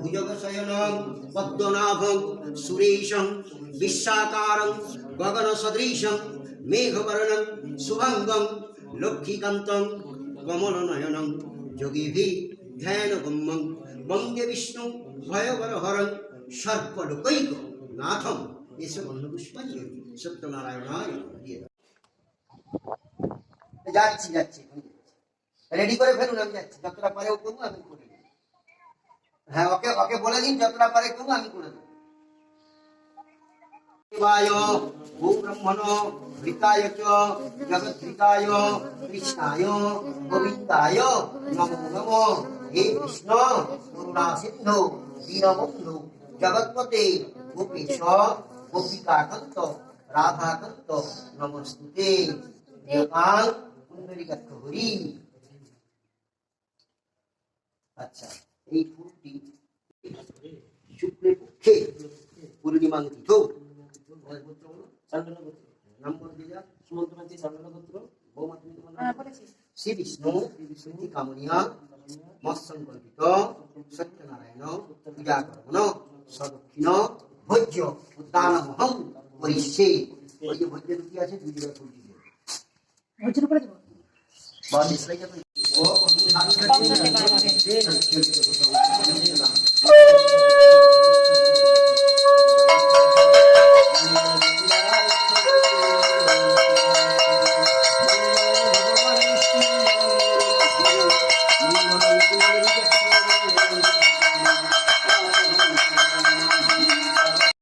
ভুজগশয়নং পদ্মনাভং সুরেশং বিশ্বাকারং গগনসদৃশং মেঘবর্ণং শুভঙ্গং লক্ষ্মীকান্তং কমলনয়নং যোগীভি ধ্যানগম্যং বন্দে বিষ্ণু ভয়বরহরং সর্বলোকৈক নাথম। এসব অন্য পুষ্পাঞ্জলি সত্যনারায়ণায় দিয়ে দাও। যাচ্ছি যাচ্ছি, রেডি করে ফেলুন, আমি যাচ্ছি। যতটা পারে ও করবো, আমি করে দেবো। হ্যাঁ, ওকে ওকে বলে দিন যতটা পারে করবো, আমি করে দেবো। শিবায় ভূ ব্রহ্মণ হৃতায় চ জগদ্ধিতায় কৃষ্ণায় গোবিন্দায় নমো নমো। হে কৃষ্ণ করুণা সিন্ধু দীনবন্ধু জগৎপতে গোপীশ গোপিকাকান্ত রাধাকান্ত নমস্তুতে। দেবাং কুণ্ডলিকাক্ষ হরি। আচ্ছা, এই ফুলটি শুক্লের পক্ষে পূর্ণিমা তিথ নম্বর দিয়ে সুমন্ত্রী সান্ডলগোত্র শ্রী বিষ্ণু স্মৃতি কামনিয়া মৎসংকল্পিত সত্যনারায়ণ পূজা করণ সদক্ষিণ ভোজ্য উদ্দানমহং করিষ্যে। ওই যে ভোজ্য দুটি আছে, দুই জায়গায় ফুলটি দিয়ে ভোজ্যের উপরে দেব বা ডিসলাইক